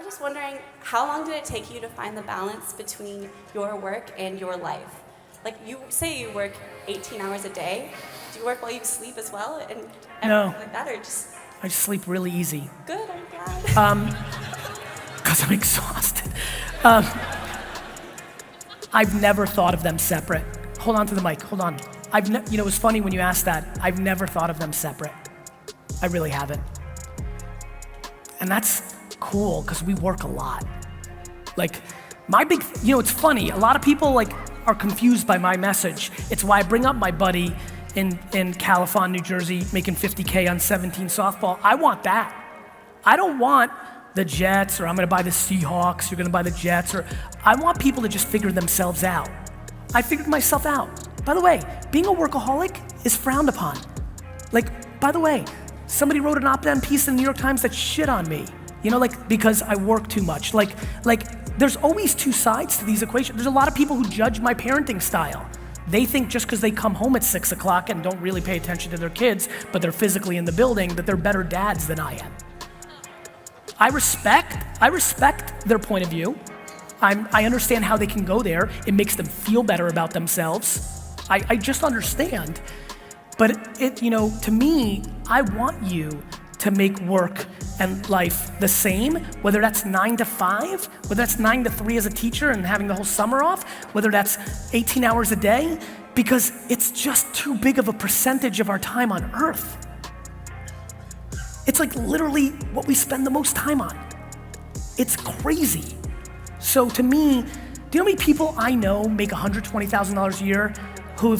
just wondering, how long did it take you to find the balance between your work and your life? Like, you say you work 18 hours a day. Do you work while you sleep as well? And No. like that, or just... I just sleep really easy. Good, I'm glad. Because I'm exhausted. I've never thought of them separate. Hold on to the mic, hold on. You know, it was funny when you asked that. I've never thought of them separate. I really haven't. And that's cool, because we work a lot. Like, you know, it's funny, a lot of people like are confused by my message. It's why I bring up my buddy in Califon, New Jersey, making 50K on 17 softball. I want that. I don't want the Jets, or I'm gonna buy the Seahawks, you're gonna buy the Jets, or I want people to just figure themselves out. I figured myself out. By the way, being a workaholic is frowned upon. Like, by the way, somebody wrote an op-ed piece in the New York Times that shit on me. You know, like, because I work too much. Like, there's always two sides to these equations. There's a lot of people who judge my parenting style. They think just because they come home at 6 o'clock and don't really pay attention to their kids, but they're physically in the building, that they're better dads than I am. I respect their point of view. I understand how they can go there. It makes them feel better about themselves. I just understand. But you know, to me, I want you to make work and life the same, whether that's 9 to 5, whether that's 9 to 3 as a teacher and having the whole summer off, whether that's 18 hours a day, because it's just too big of a percentage of our time on earth. It's like literally what we spend the most time on. It's crazy. So to me, do you know how many people I know make $120,000 a year who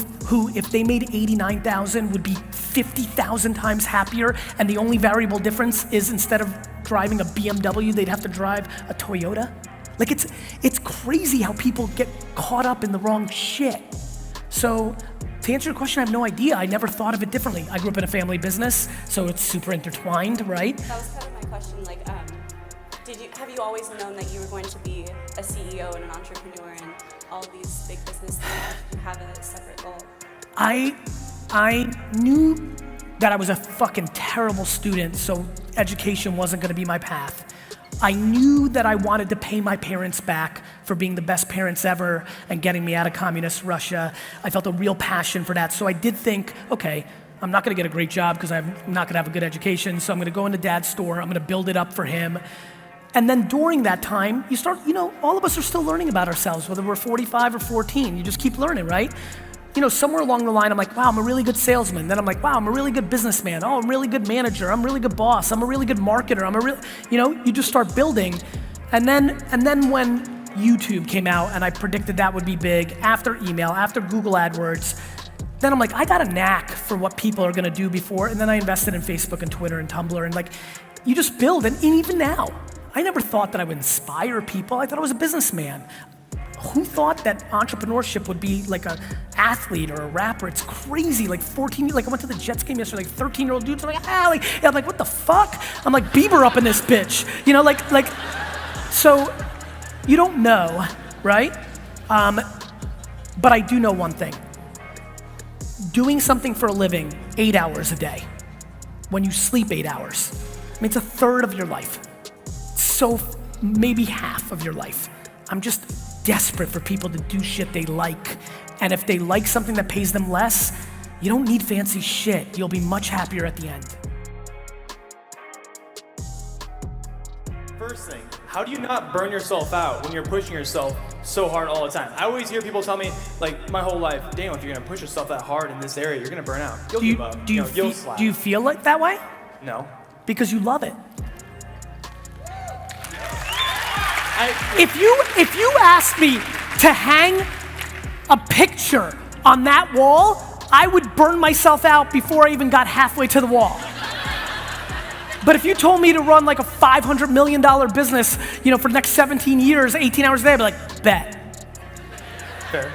if they made 89,000 would be 50,000 times happier, and the only variable difference is instead of driving a BMW, they'd have to drive a Toyota? Like, it's crazy how people get caught up in the wrong shit. So to answer your question, I have no idea. I never thought of it differently. I grew up in a family business, so it's super intertwined, right? That was kind of my question. Like, have you always known that you were going to be a CEO and an entrepreneur and all of these big business things? You have a separate goal? I knew that I was a fucking terrible student, so education wasn't gonna be my path. I knew that I wanted to pay my parents back for being the best parents ever and getting me out of communist Russia. I felt a real passion for that. So I did think, okay, I'm not gonna get a great job because I'm not gonna have a good education, so I'm gonna go into dad's store, I'm gonna build it up for him. And then during that time, you start, you know, all of us are still learning about ourselves, whether we're 45 or 14, you just keep learning, right? You know, somewhere along the line, I'm like, wow, I'm a really good salesman. Then I'm like, wow, I'm a really good businessman. Oh, I'm a really good manager. I'm a really good boss. I'm a really good marketer. You know, you just start building. And then when YouTube came out and I predicted that would be big, after email, after Google AdWords, then I'm like, I got a knack for what people are gonna do before. And then I invested in Facebook and Twitter and Tumblr, and like, you just build. And even now, I never thought that I would inspire people. I thought I was a businessman. Who thought that entrepreneurship would be like an athlete or a rapper? It's crazy, like 14, like I went to the Jets game yesterday, like 13-year-old dudes, I'm like, I'm like, what the fuck? I'm like Bieber up in this bitch. You know, like, so you don't know, right? But I do know one thing. Doing something for a living 8 hours a day, when you sleep 8 hours, I mean, it's a third of your life. So maybe half of your life. I'm just desperate for people to do shit they like. And if they like something that pays them less, you don't need fancy shit. You'll be much happier at the end. First thing, how do you not burn yourself out when you're pushing yourself so hard all the time? I always hear people tell me, like my whole life, damn, if you're gonna push yourself that hard in this area, you're gonna burn out. You'll give up. You'll slack. Do you feel like that way? No. Because you love it. If you asked me to hang a picture on that wall, I would burn myself out before I even got halfway to the wall. But if you told me to run like a $500 million business, you know, for the next 17 years, 18 hours a day, I'd be like, bet. Fair.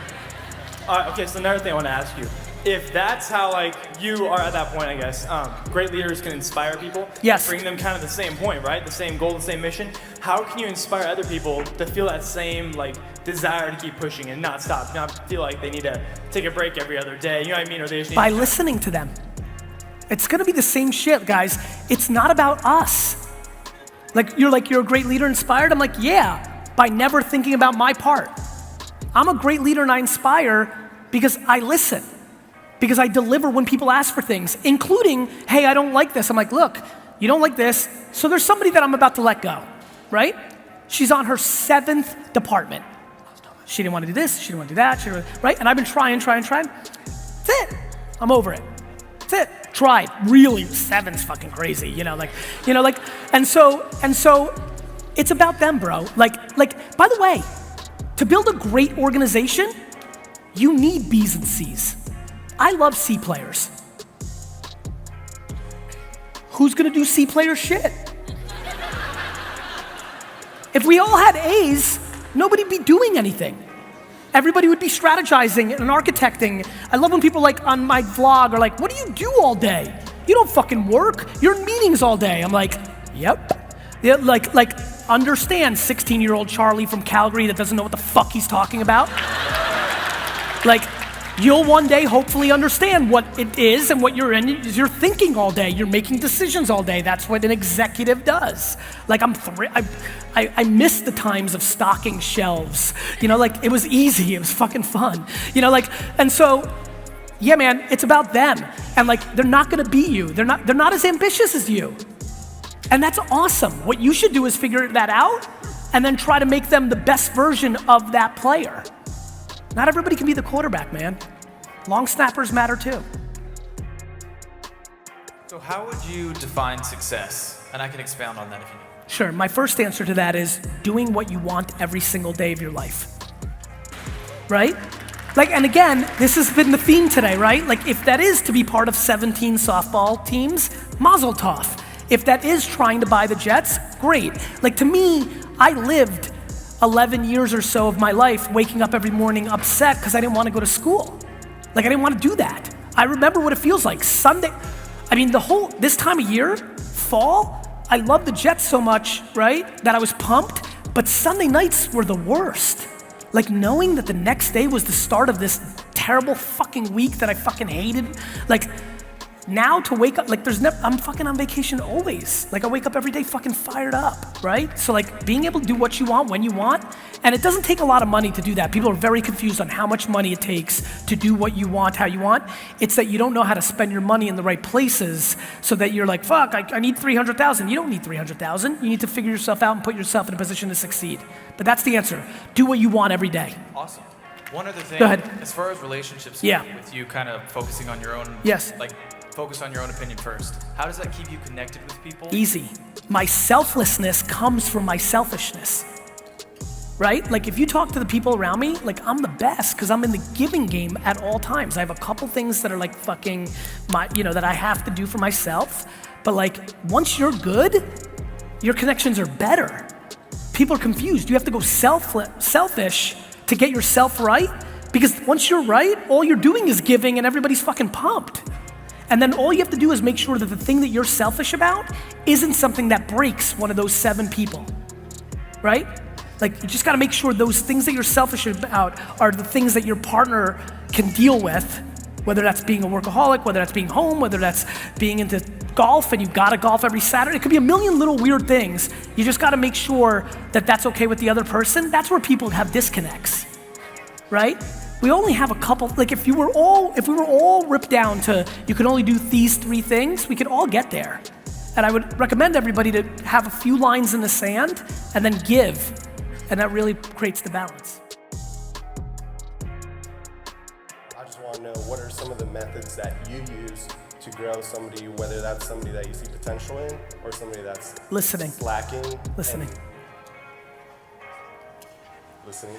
Okay, so another thing I want to ask you. If that's how like you are at that point, I guess, great leaders can inspire people. Yes. Bring them kind of the same point, right? The same goal, the same mission. How can you inspire other people to feel that same like desire to keep pushing and not stop, not feel like they need to take a break every other day, you know what I mean? Or they just need By listening to them. It's gonna be the same shit, guys. It's not about us. You're a great leader, inspired? I'm like, yeah, by never thinking about my part. I'm a great leader and I inspire because I listen, because I deliver when people ask for things, including, hey, I don't like this. I'm like, look, you don't like this, so there's somebody that I'm about to let go, right? She's on her 7th department. She didn't want to do this, she didn't want to do that, right? And I've been trying. That's it, I'm over it. That's it. Tried, really, 7's fucking crazy, and so it's about them, bro. By the way, to build a great organization, you need B's and C's. I love C players. Who's gonna do C player shit? If we all had A's, nobody'd be doing anything. Everybody would be strategizing and architecting. I love when people on my vlog are like, what do you do all day? You don't fucking work. You're in meetings all day. I'm like, yep. Yeah, understand 16-year-old Charlie from Calgary that doesn't know what the fuck he's talking about. You'll one day hopefully understand what it is and what you're in. You're thinking all day. You're making decisions all day. That's what an executive does. I miss the times of stocking shelves. It was easy. It was fucking fun. And so, yeah, man, it's about them. And they're not gonna be you. They're not as ambitious as you. And that's awesome. What you should do is figure that out and then try to make them the best version of that player. Not everybody can be the quarterback, man. Long snappers matter too. So how would you define success? And I can expound on that if you need. Sure, my first answer to that is doing what you want every single day of your life, right? And again, this has been the theme today, right? If that is to be part of 17 softball teams, mazel tov. If that is trying to buy the Jets, great. To me, I lived 11 years or so of my life waking up every morning upset because I didn't want to go to school. I didn't want to do that. I remember what it feels like. Sunday, this time of year, fall, I love the Jets so much, right, that I was pumped, but Sunday nights were the worst. Knowing that the next day was the start of this terrible fucking week that I fucking hated, now to wake up, I'm fucking on vacation always. I wake up every day fucking fired up, right? So being able to do what you want when you want, and it doesn't take a lot of money to do that. People are very confused on how much money it takes to do what you want, how you want. It's that you don't know how to spend your money in the right places so that you're like, fuck, I need 300,000. You don't need 300,000. You need to figure yourself out and put yourself in a position to succeed. But that's the answer. Do what you want every day. Awesome. One other thing, go ahead. As far as relationships, yeah, with you kind of focusing on your own, yes, focus on your own opinion first. How does that keep you connected with people? Easy. My selflessness comes from my selfishness, right? If you talk to the people around me, I'm the best because I'm in the giving game at all times. I have a couple things that are that I have to do for myself. But once you're good, your connections are better. People are confused. You have to go selfish to get yourself right because once you're right, all you're doing is giving and everybody's fucking pumped. And then all you have to do is make sure that the thing that you're selfish about isn't something that breaks one of those 7 people, right? You just gotta make sure those things that you're selfish about are the things that your partner can deal with, whether that's being a workaholic, whether that's being home, whether that's being into golf and you gotta golf every Saturday. It could be a million little weird things. You just gotta make sure that that's okay with the other person. That's where people have disconnects, right? We only have a couple, if we were all ripped down to, you can only do these 3 things, we could all get there. And I would recommend everybody to have a few lines in the sand and then give. And that really creates the balance. I just want to know, what are some of the methods that you use to grow somebody, whether that's somebody that you see potential in or somebody that's listening, slacking? Listening. Listening.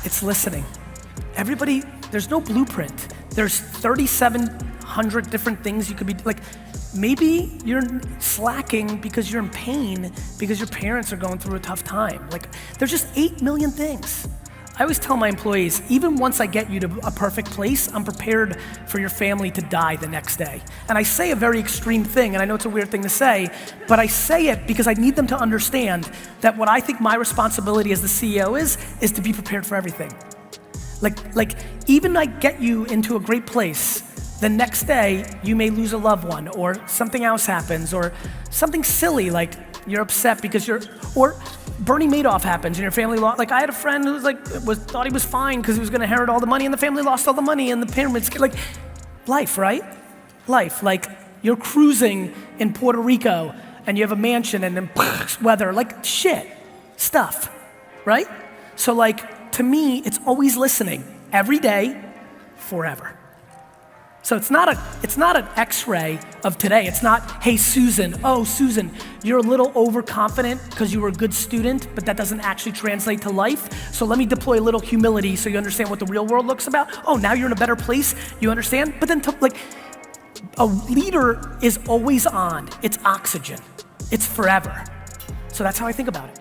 It's listening. Everybody, there's no blueprint. There's 3,700 different things you could be, maybe you're slacking because you're in pain because your parents are going through a tough time. There's just 8 million things. I always tell my employees, even once I get you to a perfect place, I'm prepared for your family to die the next day. And I say a very extreme thing, and I know it's a weird thing to say, but I say it because I need them to understand that what I think my responsibility as the CEO is to be prepared for everything. Even I get you into a great place, the next day you may lose a loved one, or something else happens, or something silly like you're upset because or Bernie Madoff happens and your family lost. Like I had a friend who thought he was fine because he was gonna inherit all the money, and the family lost all the money, and the pyramids, like life, right? Life, like you're cruising in Puerto Rico and you have a mansion and then weather, like shit, stuff, right? So like, to me, it's always listening, every day, forever. So it's not an x-ray of today. It's not, hey Susan, oh Susan, you're a little overconfident because you were a good student, but that doesn't actually translate to life. So let me deploy a little humility so you understand what the real world looks about. Oh, now you're in a better place, you understand? But then a leader is always on. It's oxygen. It's forever. So that's how I think about it.